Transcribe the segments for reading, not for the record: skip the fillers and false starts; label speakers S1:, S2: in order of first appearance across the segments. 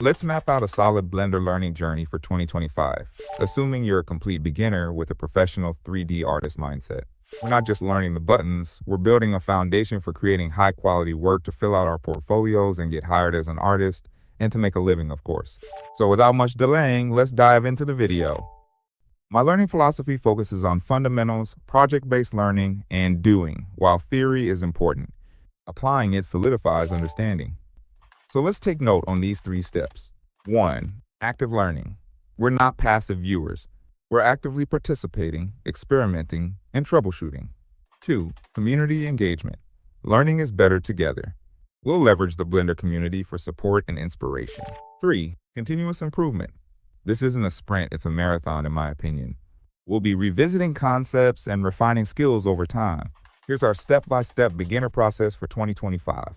S1: Let's map out a solid Blender learning journey for 2025, assuming you're a complete beginner with a professional 3D artist mindset. We're not just learning the buttons, we're building a foundation for creating high-quality work to fill out our portfolios and get hired as an artist, and to make a living, of course. So without much delaying, let's dive into the video. My learning philosophy focuses on fundamentals, project-based learning, and doing, while theory is important. Applying it solidifies understanding. So let's take note on these 3 steps. 1. Active learning. We're not passive viewers. We're actively participating, experimenting, and troubleshooting. 2. Community engagement. Learning is better together. We'll leverage the Blender community for support and inspiration. 3. Continuous improvement. This isn't a sprint, it's a marathon in my opinion. We'll be revisiting concepts and refining skills over time. Here's our step-by-step beginner process for 2025.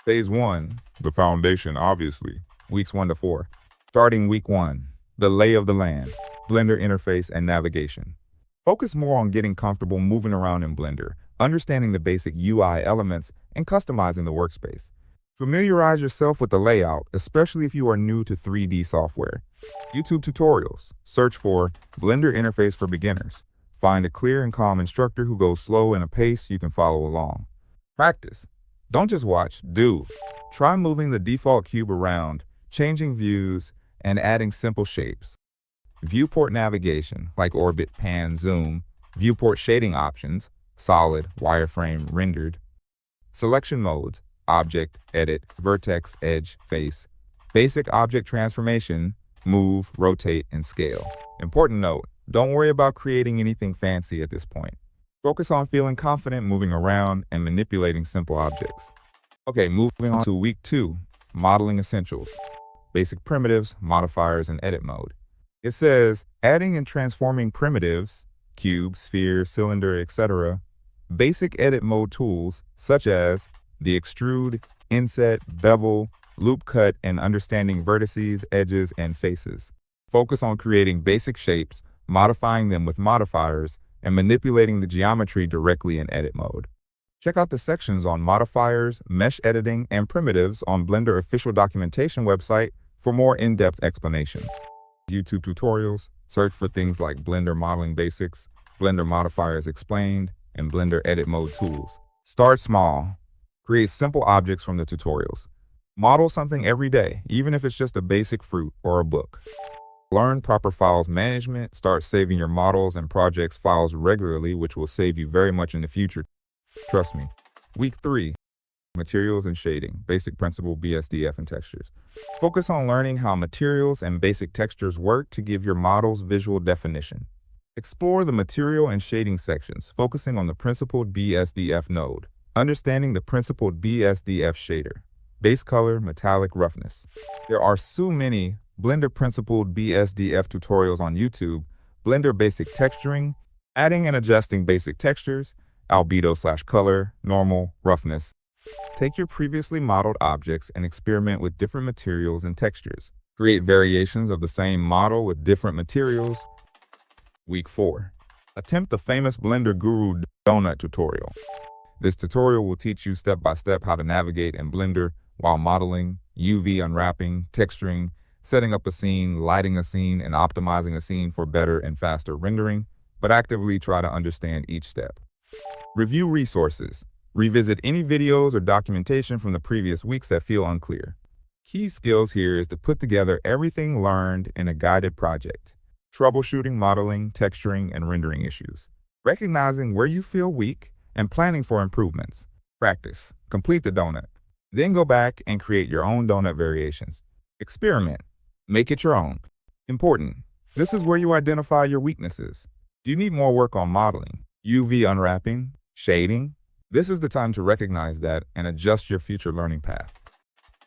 S1: Phase 1, the foundation, obviously. Weeks 1 to 4. Starting week 1, the lay of the land, Blender interface and navigation. Focus more on getting comfortable moving around in Blender, understanding the basic UI elements, and customizing the workspace. Familiarize yourself with the layout, especially if you are new to 3D software. YouTube tutorials. Search for Blender interface for beginners. Find a clear and calm instructor who goes slow in a pace you can follow along. Practice. Don't just watch, do. Try moving the default cube around, changing views, and adding simple shapes. Viewport navigation, like orbit, pan, zoom. Viewport shading options, solid, wireframe, rendered. Selection modes, object, edit, vertex, edge, face. Basic object transformation, move, rotate, and scale. Important note, don't worry about creating anything fancy at this point. Focus on feeling confident moving around and manipulating simple objects. Okay, moving on to week 2, modeling essentials. Basic primitives, modifiers, and edit mode. It says, adding and transforming primitives, cube, sphere, cylinder, etc. Basic edit mode tools, such as the extrude, inset, bevel, loop cut, and understanding vertices, edges, and faces. Focus on creating basic shapes, modifying them with modifiers, and manipulating the geometry directly in edit mode. Check out the sections on modifiers, mesh editing, and primitives on Blender official documentation website for more in-depth explanations. YouTube tutorials. Search for things like Blender modeling basics, Blender modifiers explained, and Blender edit mode tools. Start small. Create simple objects from the tutorials. Model something every day, even if it's just a basic fruit or a book. Learn proper files management. Start saving your models and projects files regularly, which will save you very much in the future. Trust me. Week 3, materials and shading, basic principle, BSDF, and textures. Focus on learning how materials and basic textures work to give your models visual definition. Explore the material and shading sections, focusing on the principled BSDF node. Understanding the principled BSDF shader, base color, metallic, roughness. There are so many Blender principled BSDF tutorials on YouTube. Blender basic texturing, adding and adjusting basic textures, albedo/color, normal, roughness. Take your previously modeled objects and experiment with different materials and textures. Create variations of the same model with different materials. Week 4. Attempt the famous Blender Guru Donut tutorial. This tutorial will teach you step by step how to navigate in Blender while modeling, UV unwrapping, texturing, setting up a scene, lighting a scene, and optimizing a scene for better and faster rendering, but actively try to understand each step. Review resources. Revisit any videos or documentation from the previous weeks that feel unclear. Key skills here is to put together everything learned in a guided project. Troubleshooting, modeling, texturing, and rendering issues. Recognizing where you feel weak and planning for improvements. Practice. Complete the donut. Then go back and create your own donut variations. Experiment. Make it your own. Important. This is where you identify your weaknesses. Do you need more work on modeling, UV unwrapping, shading? This is the time to recognize that and adjust your future learning path.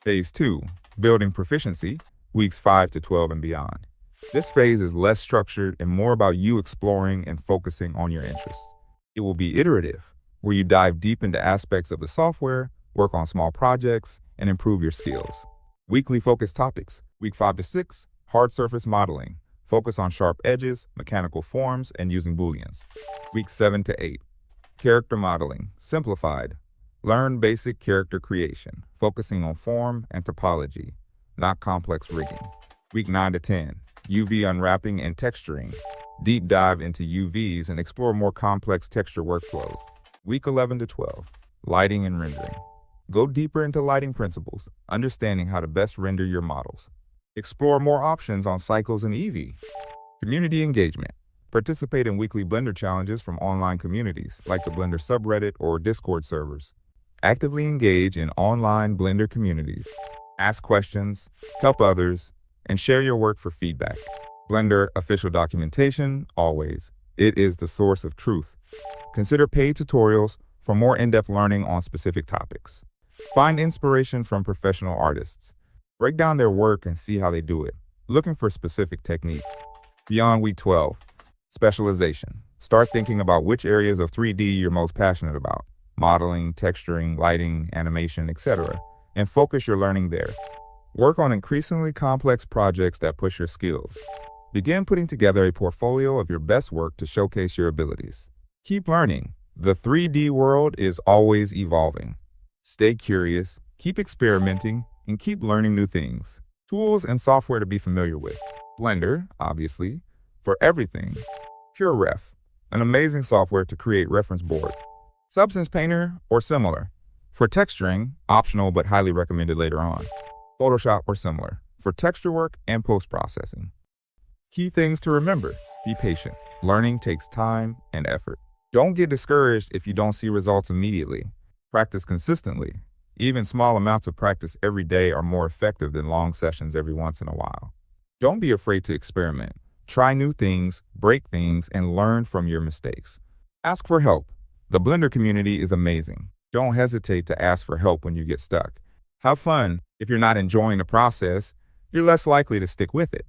S1: Phase 2, building proficiency, weeks 5 to 12 and beyond. This phase is less structured and more about you exploring and focusing on your interests. It will be iterative, where you dive deep into aspects of the software, work on small projects, and improve your skills. Weekly focused topics. Week 5 to 6, hard surface modeling. Focus on sharp edges, mechanical forms, and using booleans. Week 7 to 8, character modeling, simplified. Learn basic character creation, focusing on form and topology. not complex rigging. Week 9 to 10, UV unwrapping and texturing. Deep dive into UVs and explore more complex texture workflows. Week 11 to 12, lighting and rendering. Go deeper into lighting principles, understanding how to best render your models. Explore more options on cycles and EV. Community engagement. Participate in weekly Blender challenges from online communities like the Blender subreddit or Discord servers. Actively engage in online Blender communities. Ask questions, help others, and share your work for feedback. Blender official documentation, always. It is the source of truth. Consider paid tutorials for more in-depth learning on specific topics. Find inspiration from professional artists. Break down their work and see how they do it, looking for specific techniques. Beyond week 12, specialization. Start thinking about which areas of 3D you're most passionate about. Modeling, texturing, lighting, animation, etc. And focus your learning there. Work on increasingly complex projects that push your skills. Begin putting together a portfolio of your best work to showcase your abilities. Keep learning. The 3D world is always evolving. Stay curious, keep experimenting, and keep learning new things. Tools and software to be familiar with. Blender, obviously, for everything. PureRef, an amazing software to create reference boards. Substance Painter or similar. For texturing, optional but highly recommended later on. Photoshop or similar. For texture work and post-processing. Key things to remember. Be patient. Learning takes time and effort. Don't get discouraged if you don't see results immediately. Practice consistently. Even small amounts of practice every day are more effective than long sessions every once in a while. Don't be afraid to experiment. Try new things, break things, and learn from your mistakes. Ask for help. The Blender community is amazing. Don't hesitate to ask for help when you get stuck. Have fun. If you're not enjoying the process, you're less likely to stick with it.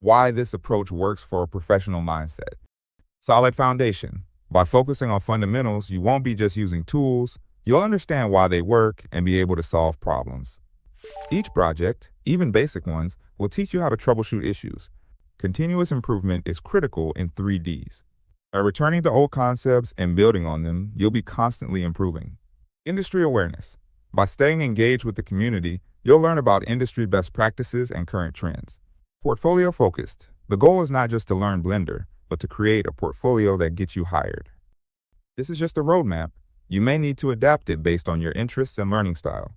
S1: Why this approach works for a professional mindset. Solid foundation. By focusing on fundamentals, you won't be just using tools, you'll understand why they work and be able to solve problems. Each project, even basic ones, will teach you how to troubleshoot issues. Continuous improvement is critical in 3Ds. By returning to old concepts and building on them, you'll be constantly improving. Industry awareness. By staying engaged with the community, you'll learn about industry best practices and current trends. Portfolio focused. The goal is not just to learn Blender, but to create a portfolio that gets you hired. This is just a roadmap. You may need to adapt it based on your interests and learning style.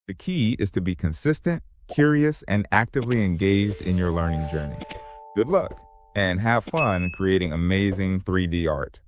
S1: The key is to be consistent, curious, and actively engaged in your learning journey. Good luck, and have fun creating amazing 3D art.